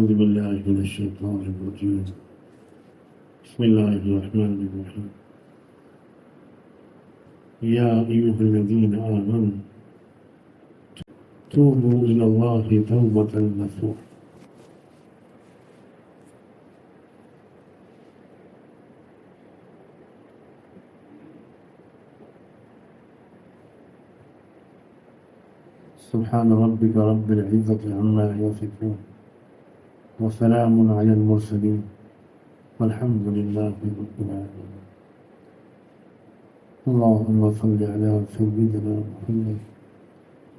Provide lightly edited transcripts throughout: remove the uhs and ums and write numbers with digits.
أعوذ بالله من الشيطان الرجيم بسم الله الرحمن الرحيم يا أيها الذين آمنوا توبوا إلى الله توبة نصوحا سبحان ربك رب العزة عما يصفون وسلام على المرسلين والحمد لله رب العالمين اللهم صل على سيدنا محمد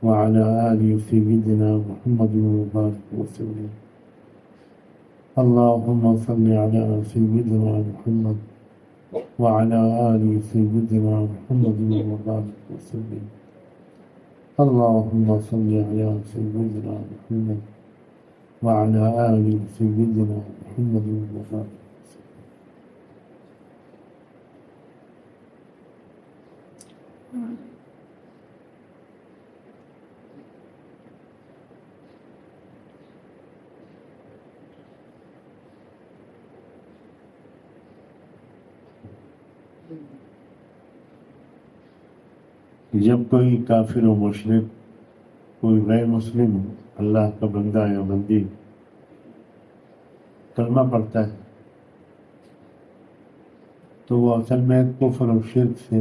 وعلى آل سيدنا محمد وبارك وسلم اللهم صل على سيدنا محمد وعلى آل سيدنا محمد وبارك وسلم اللهم صل على سيدنا محمد وعلى آل سيدنا محمد وبارك وسلم جب کوئی کافر و مشرک کوئی غیر مسلم اللہ کا بندہ یا بندی کلمہ پڑھتا ہے تو وہ اصل میں کفر و شرک سے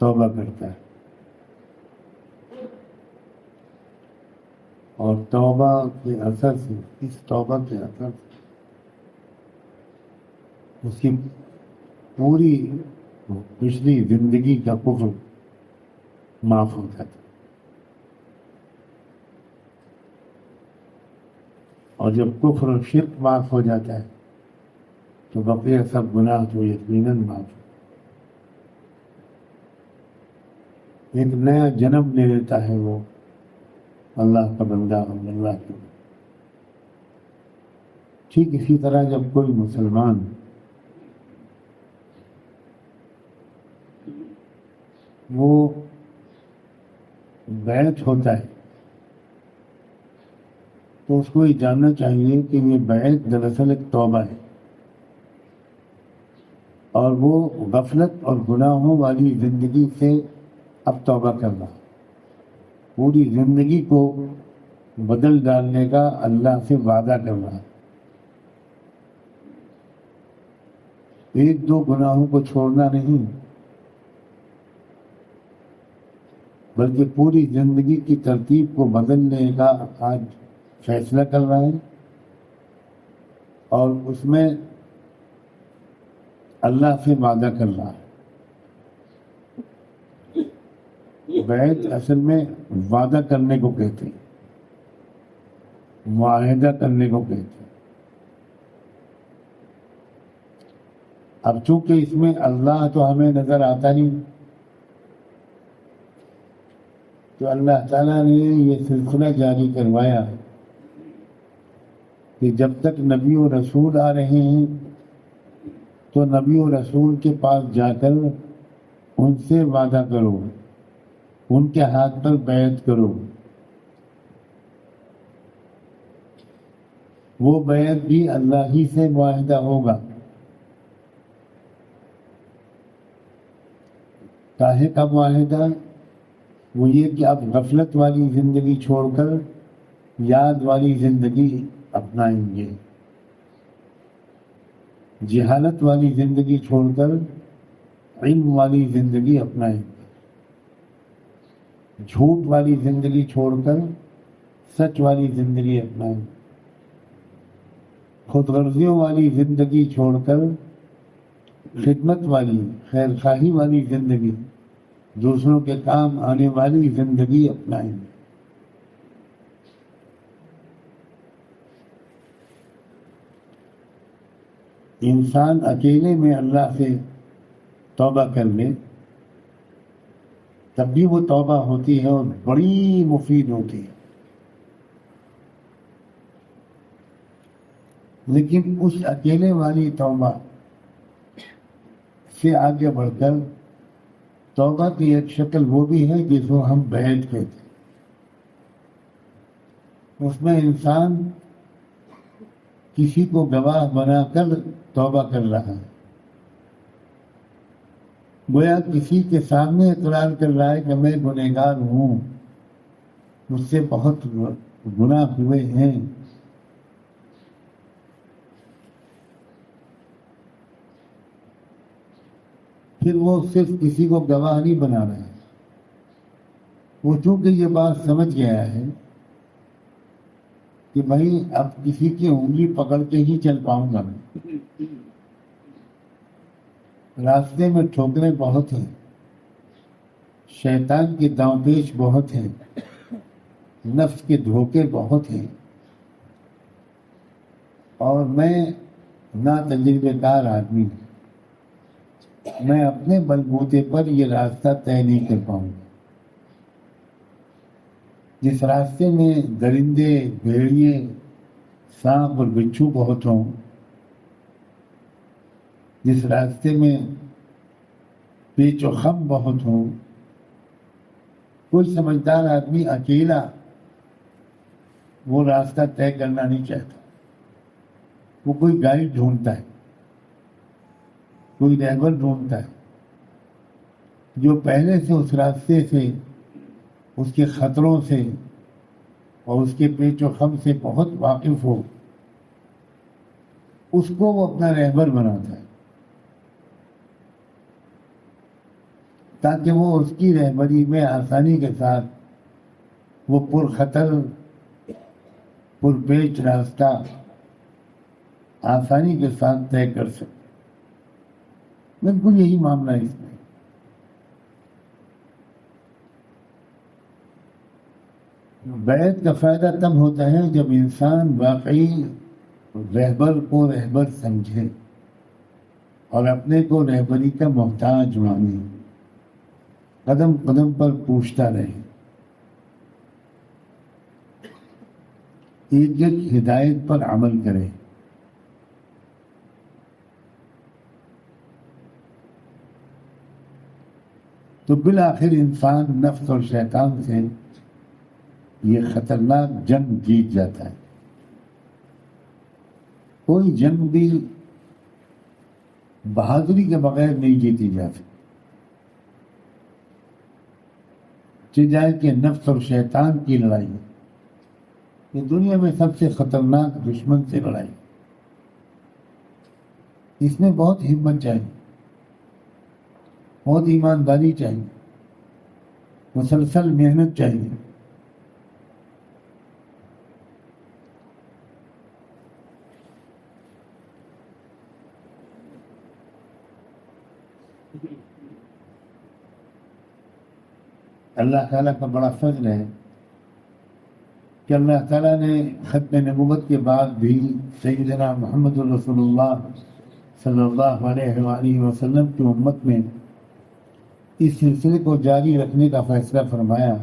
توبہ کرتا ہے، اور توبہ کے اثر سے، اس توبہ کے اثر سے اس کی پوری پچھلی زندگی کا کفر معاف ہو جاتا ہے، اور جب کفر و شرک معاف ہو جاتا ہے تو بقیہ سب گناہ تو یقیناً معاف ہو، ایک نیا جنم لے لیتا ہے وہ اللہ کا بندہ اور اللہ کے بندہ۔ ٹھیک اسی طرح جب کوئی مسلمان وہ بیعت ہوتا ہے تو اس کو یہ جاننا چاہیے کہ یہ بیعت دراصل ایک توبہ ہے، اور وہ غفلت اور گناہوں والی زندگی سے اب توبہ کرنا، پوری زندگی کو بدل ڈالنے کا اللہ سے وعدہ کرنا، ایک دو گناہوں کو چھوڑنا نہیں بلکہ پوری زندگی کی ترتیب کو بدلنے کا آج فیصلہ کر رہا ہے، اور اس میں اللہ سے وعدہ کر رہا ہے۔ بیعت اصل میں وعدہ کرنے کو کہتے ہیں، معاہدہ کرنے کو کہتے ہیں۔ اب چونکہ اس میں اللہ تو ہمیں نظر آتا نہیں، تو اللہ تعالیٰ نے یہ سلسلہ جاری کروایا کہ جب تک نبی و رسول آ رہے ہیں تو نبی و رسول کے پاس جا کر ان سے وعدہ کرو، ان کے ہاتھ پر بیعت کرو، وہ بیعت بھی اللہ ہی سے معاہدہ ہوگا۔ کاہے کا معاہدہ؟ وہ یہ کہ آپ غفلت والی زندگی چھوڑ کر یاد والی زندگی اپنائیں گے، جہالت والی زندگی چھوڑ کر علم والی زندگی اپنائیں گے، جھوٹ والی زندگی چھوڑ کر سچ والی زندگی اپنائیں گے، خود غرضیوں والی زندگی چھوڑ کر خدمت والی، خیر خواہی والی زندگی، دوسروں کے کام آنے والی زندگی اپنائیں گے۔ انسان اکیلے میں اللہ سے توبہ کر لے تب بھی وہ توبہ ہوتی ہے اور بڑی مفید ہوتی ہے، لیکن اس اکیلے والی توبہ سے آگے بڑھ کر توبہ کی ایک شکل وہ بھی ہے جس کو ہم بیعت کہتے ہیں۔ اس میں انسان کسی کو گواہ بنا کر توبہ کر رہا ہے، گویا کسی کے سامنے اقرار کر رہا ہے کہ میں گنہگار ہوں، مجھ سے بہت گناہ ہوئے ہیں، پھر وہ صرف کسی کو گواہ نہیں بنا رہا ہے، وہ چونکہ یہ بات سمجھ گیا ہے کہ بھائی اب کسی کی انگلی پکڑ کے ہی چل پاؤں گا میں، راستے میں ٹھوکریں بہت ہیں، شیطان کے داؤں پیچ بہت ہیں، نفس کے دھوکے بہت ہیں، اور میں نا تجربے کار آدمی ہوں، میں اپنے بلبوتے پر یہ راستہ طے نہیں کر پاؤں گا۔ جس راستے میں درندے، بھیڑیے، سانپ اور بچھو بہت ہوں، جس راستے میں پیچ و خم بہت ہوں، کوئی سمجھدار آدمی اکیلا وہ راستہ طے کرنا نہیں چاہتا، وہ کوئی گائیڈ ڈھونڈتا ہے، کوئی رہبر ڈھونڈتا ہے جو پہلے سے اس راستے سے، اس کے خطروں سے اور اس کے پیچ و خم سے بہت واقف ہو، اس کو وہ اپنا رہبر بناتا ہے تاکہ وہ اس کی رہبری میں آسانی کے ساتھ وہ پرخطر پرپیچ راستہ آسانی کے ساتھ طے کر سکے۔ بالکل یہی معاملہ ہے اس میں۔ بیعت کا فائدہ تب ہوتا ہے جب انسان واقعی رہبر کو رہبر سمجھے اور اپنے کو رہبری کا محتاج مانے، قدم قدم پر پوچھتا رہے، ایک ایک ہدایت پر عمل کرے۔ تو بالآخر انسان نفس اور شیطان سے یہ خطرناک جنگ جیت جاتا ہے۔ کوئی جنگ بھی بہادری کے بغیر نہیں جیتی جا سکتی، جائے کہ نفس اور شیطان کی لڑائی، یہ دنیا میں سب سے خطرناک دشمن سے لڑائی، اس میں بہت ہمت چاہیے، بہت ایمانداری چاہیے، مسلسل محنت چاہیے۔ اللہ تعالیٰ کا بڑا فضل ہے کہ اللہ تعالیٰ نے ختم نبوت کے بعد بھی سیدنا محمد رسول اللہ صلی اللہ علیہ وآلہ وسلم کی امت میں اس سلسلے کو جاری رکھنے کا فیصلہ فرمایا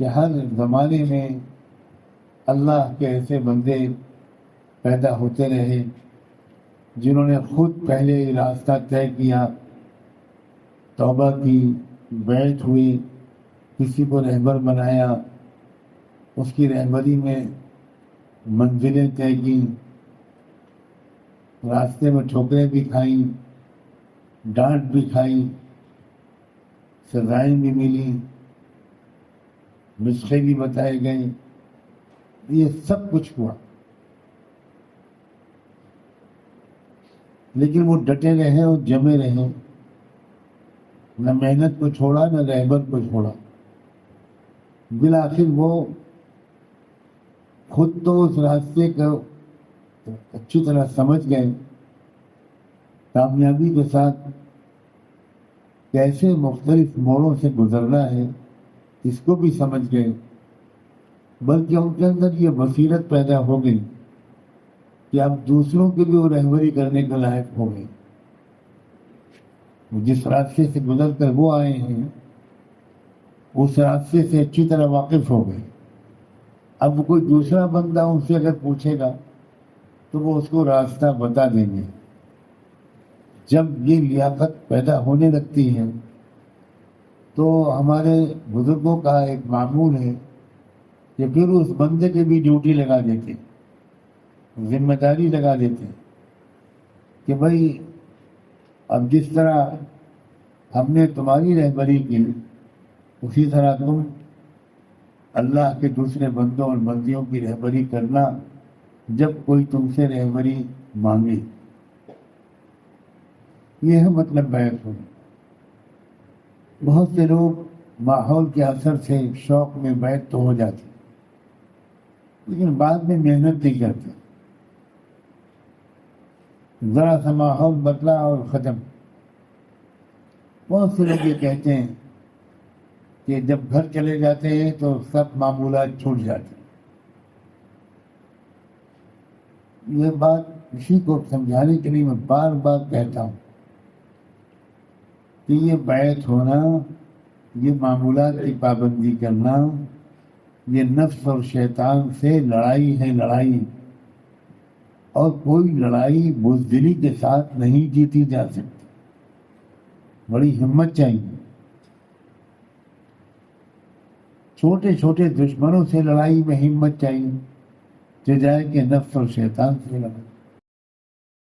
کہ ہر زمانے میں اللہ کے ایسے بندے پیدا ہوتے رہے جنہوں نے خود پہلے راستہ طے کیا، توبہ کی، بیعت ہوئی، کسی کو رہبر بنایا، اس کی رہبری میں منزلیں طے کی، راستے میں ٹھوکریں بھی کھائیں، ڈانٹ بھی کھائی، سزائیں بھی ملی، نسخے بھی بتائے گئے، یہ سب کچھ ہوا، لیکن وہ ڈٹے رہے اور جمے رہے، نہ محنت کو چھوڑا نہ رہبر کو چھوڑا۔ بالآخر وہ خود تو اس راستے کو اچھی طرح سمجھ گئے، کامیابی کے ساتھ کیسے مختلف موڑوں سے گزرنا ہے اس کو بھی سمجھ گئے، بلکہ ان کے اندر یہ بصیرت پیدا ہو گئی کہ اب دوسروں کی بھی وہ رہبری کرنے کے لائق ہو گئے۔ جس راستے سے گزر کر وہ آئے ہیں اس راستے سے اچھی طرح واقف ہو گئے۔ اب کوئی دوسرا بندہ ان سے اگر پوچھے گا تو وہ اس کو راستہ بتا دیں گے۔ جب یہ لیاقت پیدا ہونے لگتی ہے تو ہمارے بزرگوں کا ایک معمول ہے کہ پھر اس بندے کی بھی ڈیوٹی لگا دیتے ذمہ داری لگا دیتے ہیں کہ بھائی اب جس طرح ہم نے تمہاری رہبری کی اسی طرح تم اللہ کے دوسرے بندوں اور بندیوں کی رہبری کرنا جب کوئی تم سے رہبری مانگے. یہ ہے مطلب بیعت ہونا. بہت سے لوگ ماحول کے اثر سے شوق میں بیعت تو ہو جاتے لیکن بعد میں محنت نہیں کرتے. ذرا سا ماحول بدلا اور ختم. بہت سے لوگ یہ کہتے ہیں کہ جب گھر چلے جاتے ہیں تو سب معمولات چھوٹ جاتے ہیں. یہ بات اسی کو سمجھانے کے لیے میں بار بار کہتا ہوں کہ یہ بیعت ہونا، یہ معمولات کی پابندی کرنا، یہ نفس اور شیطان سے لڑائی ہے، لڑائی. اور کوئی لڑائی بزدلی کے ساتھ نہیں جیتی جا سکتی. بڑی ہمت چاہیے. چھوٹے چھوٹے دشمنوں سے لڑائی میں ہمت چاہیے، جو جائے کہ نفس اور شیطان سے لڑائی.